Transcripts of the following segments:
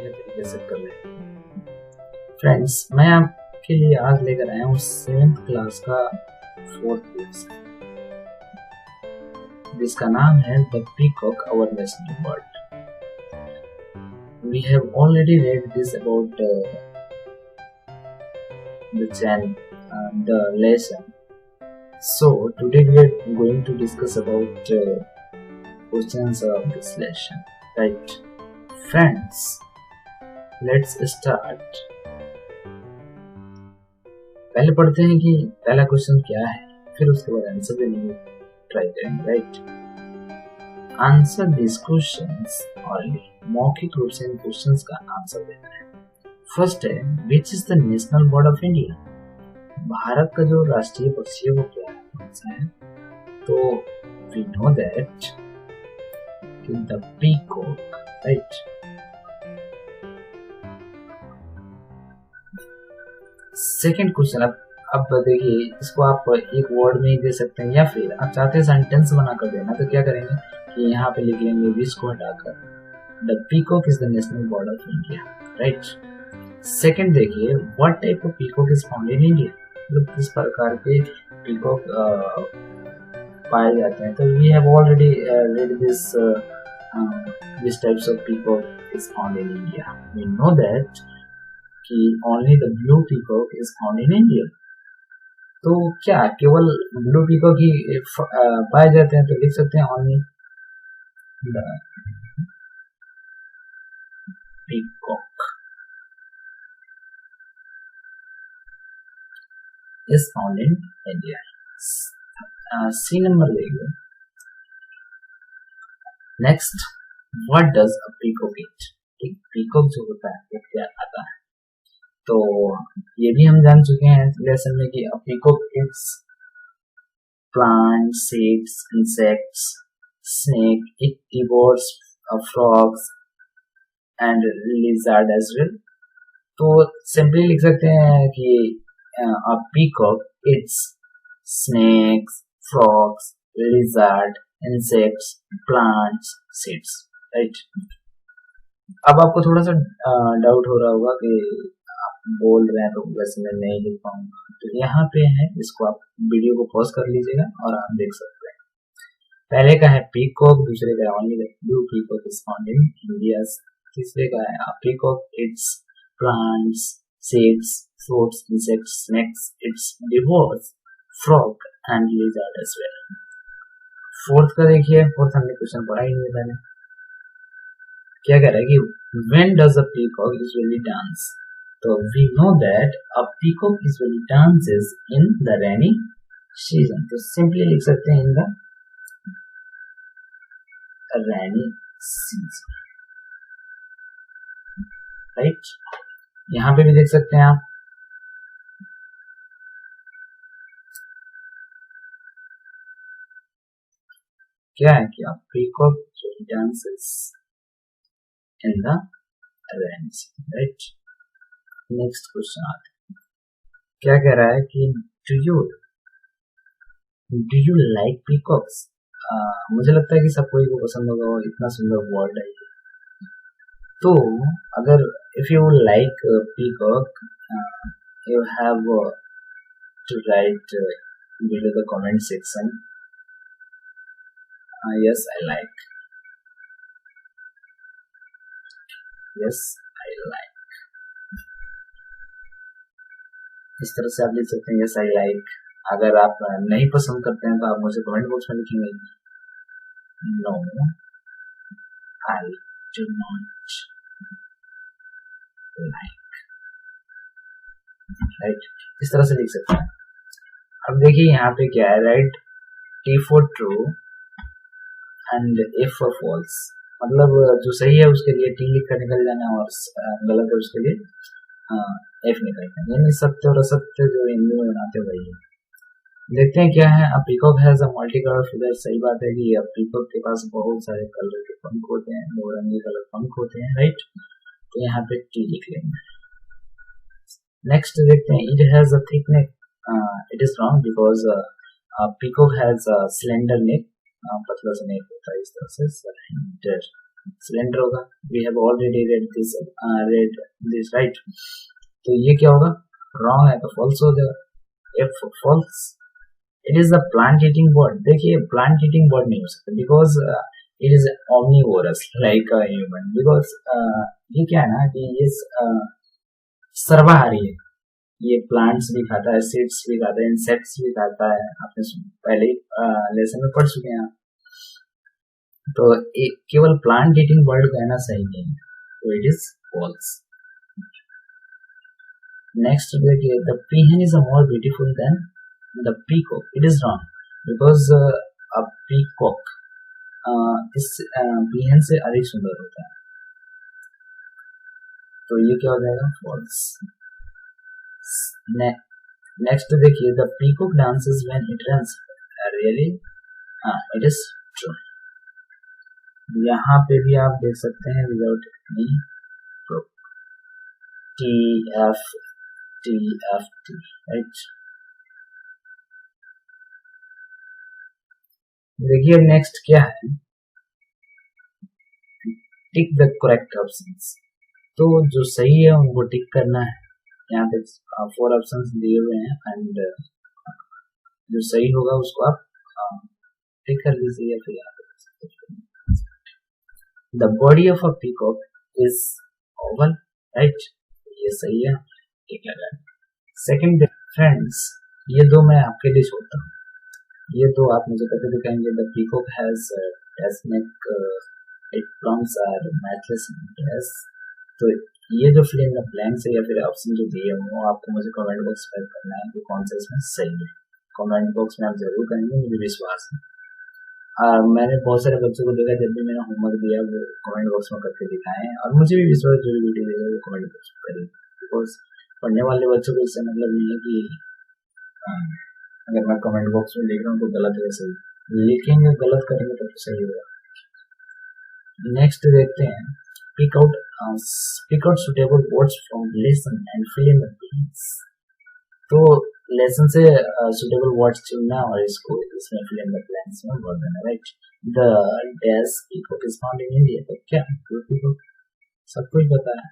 बढ़िया तरीके से कर लें। फ्रेंड्स, मैं आपके लिए आज लेकर आया हूँ 7th क्लास का 4th लेसन, जिसका नाम है the peacock our national bird. We have already read this about the lesson. So today we are going to discuss about questions of this lesson. Right, friends, let's start. पहले पढ़ते हैं कि पहला question क्या है, फिर उसके बाद आंसर देने की ट्राई करेंगे। Right, answer this questions only, मौखिक रूप से इन क्वेश्चंस का आंसर देना है। फर्स्ट है, which is the national bird of India? Bharat का जो राष्ट्रीय पक्षी है वो क्या है, कौन सा है? तो we know that the peacock. Right, second question. अब देखिए, इसको आप एक वर्ड में ही दे सकते हैं, या फिर आप चाहते हैं सेंटेंस बनाकर देना, तो क्या करेंगे कि यहाँ पे लिख लेंगे विच को हटाकर, the peacock is the national bird of India. Right, second देखिए, what type of peacock is found in India? मतलब किस प्रकार के पीकॉक पाए जाते हैं? तो we have already read this types of peacock is found in India. We know that कि only the blue peacock is found in India. तो क्या केवल ब्लू पीकॉक ही पाए जाते हैं? तो लिख सकते हैं only the peacock is found in India. C number देखिए। Next, what does a peacock eat? Peacock जो होता है वो क्या खाता है? तो ये भी हम जान चुके हैं लेसन में कि a peacock eats plant, seeds, insects, snake, it devours frogs and lizard as well. तो सिंपली लिख सकते हैं कि a peacock eats snakes, frogs, lizard, insects, plants, seeds. Right, अब आपको थोड़ा सा डाउट हो रहा होगा कि आप बोल रहे हैं तो वैसे मैं नहीं लिख पाऊंगा, तो यहाँ पे है, इसको आप वीडियो को पॉज कर लीजिएगा और आप देख सकते हैं। पहले का है पीकॉक, दूसरे का है only the blue peacock is found in India, तीसरे का है peacock it's plants, seeds, fruits, insects, snakes, its devours frog and lizard as well. Fourth का देखिए, फोर्थ हमने क्वेश्चन पढ़ा ही नहीं पहले। क्या कह रहा है कि when does a peacock usually dance? तो we know that a peacock usually dances in the rainy season. तो सिंपली लिख सकते हैं in the rainy season. Right, यहाँ पे भी देख सकते हैं आप, क्या है कि आप peacock dances in the rainy season. Right, next question आते हैं। क्या कह रहा है कि do you like peacocks? मुझे लगता है कि सबको को पसंद होगा, और इतना सुंदर वर्ड है। तो अगर if you like peacock, you have to write below the comment section, yes I like, yes I like। इस तरह से आप लिख सकते हैं yes I like। अगर आप नहीं पसंद करते हैं तो आप मुझे कमेंट बॉक्स में लिखेंगे no I do not like। Right, इस तरह से लिख सकते हैं। अब देखिए यहाँ पे क्या है, right T for true and F for false। मतलब जो सही है उसके लिए T लिख कर निकल जाना, और गलत है उसके लिए F निकल जाना, यानी सत्य और असत्य जो हिंदी में बनाते वही है। देखते हैं क्या है। Peacock has a multi colour figure. सही बात है कि पीकॉक के पास बहुत सारे कलर के पंख होते हैं, दो रंगी कलर पंख होते हैं। राइट, तो यहाँ पे T लिख लेंगे। नेक्स्ट देखते हैं, it has a thick neck. It is wrong because peacock has a slender neck, पतला सा नेक होता है, इस तरह से स्लेंडर सिलेंडर होगा. We have already read this right. तो ये क्या होगा, रॉन्ग है तो फॉल्स हो जाएगा. If false, it is the plant eating bird. देखिए प्लांट ईटिंग बर्ड नहीं हो सकता because it is omnivorous like human. Because ये क्या है ना कि ये सर्वाहारी है. ये प्लांट्स भी खाता है, सीड्स भी खाता है, इंसेक्ट्स भी खाता है. आपने पहले लेसन में पढ़ चुके हैं आप. तो केवल प्लांट ईटिंग बर्ड कहना सही नहीं है, तो इट इज फॉल्स. नेक्स्ट देखिए, the पीहन is more beautiful then the peacock. It is wrong because a peacock इस पीहन से अधिक सुंदर होता है. तो ये क्या हो जाएगा, फॉल्स. नेक्स्ट देखिए, the peacock dances when it runs. Really, हाँ इट इज ट्रू. यहाँ पे भी आप देख सकते हैं without any T F T right. देखिए नेक्स्ट क्या है, टिक द करेक्ट ऑप्शंस. तो जो सही है उनको टिक करना है. यहाँ पे 4 ऑप्शंस दिए हुए हैं एंड जो सही होगा उसको आप टिक कर लीजिए या फिर the body of a peacock is Oval right. ये सही है, ठीक लगा. सेकंड फ्रेंड्स, ये दो मैं आपके लिए छोड़ता हूँ. ये दो आप मुझे करके दिखाएंगे. The peacock has thin neck, it plumes are matchless dress. तो ये जो फिल इन द ब्लैंक्स है या फिर ऑप्शन जो दिए हैं वो आपको मुझे कमेंट बॉक्स में करना है कि कौन सा इसमें सही है. कमेंट बॉक्स में आप जरूर करेंगे, मुझे विश्वास है. मैंने बहुत सारे बच्चों को देखा जब भी मैंने होमवर्क दिया वो कमेंट बॉक्स में करके दिखाए, और मुझे भी विश्वास जो वीडियो देगा वो कमेंट बॉक्स में करेंगे. बिकॉज पढ़ने वाले बच्चों को इससे मतलब नहीं है कि अगर मैं कमेंट बॉक्स में देख रहा हूँ तो गलत है सही, लिखेंगे गलत करेंगे तो सही होगा. नेक्स्ट देखते हैं, pick out suitable words from lesson and fill in the blanks. तो लेसन से suitable words चुनना और इसको इसमें fill in the blanks में भर देना right. The dash peacock is found in India. तो क्या peacock सब कुछ पता है.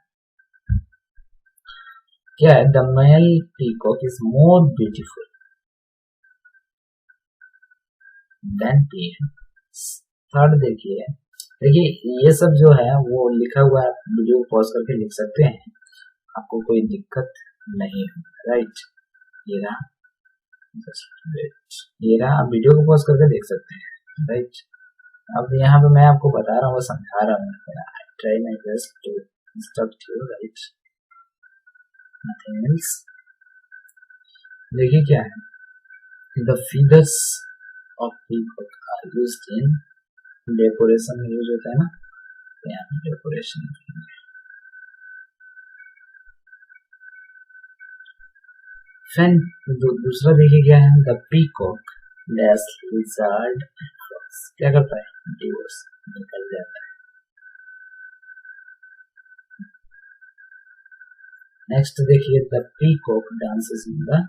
क्या है, the male peacock is more beautiful than peahens. Third देखिए ये सब जो है वो लिखा हुआ है, वीडियो को पॉज करके लिख सकते हैं, आपको कोई दिक्कत नहीं है राइट. ये रहा, आप वीडियो को पॉज करके देख सकते हैं राइट. अब यहाँ पे मैं आपको बता रहा हूँ, समझा रहा हूँ. Try my best to instruct you right, nothing else. देखिए क्या है, the feathers of peacock are used in decoration में यूज होता है ना, यहाँ डेकोरेशन. फिर दूसरा देखिए क्या है, द पीकॉक डैश लिजर्ड क्या करता है, डिवोर्स निकल जाता है. नेक्स्ट देखिए, the peacock dances in the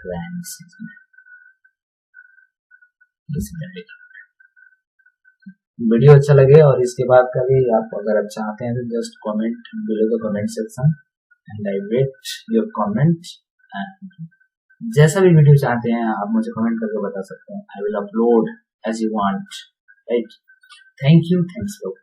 rain season. Video अच्छा लगे और इसके बाद का भी आप अगर आप चाहते हैं तो just comment below the comment section and I wait your comment. And जैसा भी वीडियो चाहते हैं आप मुझे कमेंट करके बता सकते हैं. I will upload as you want right. Thank you, thanks for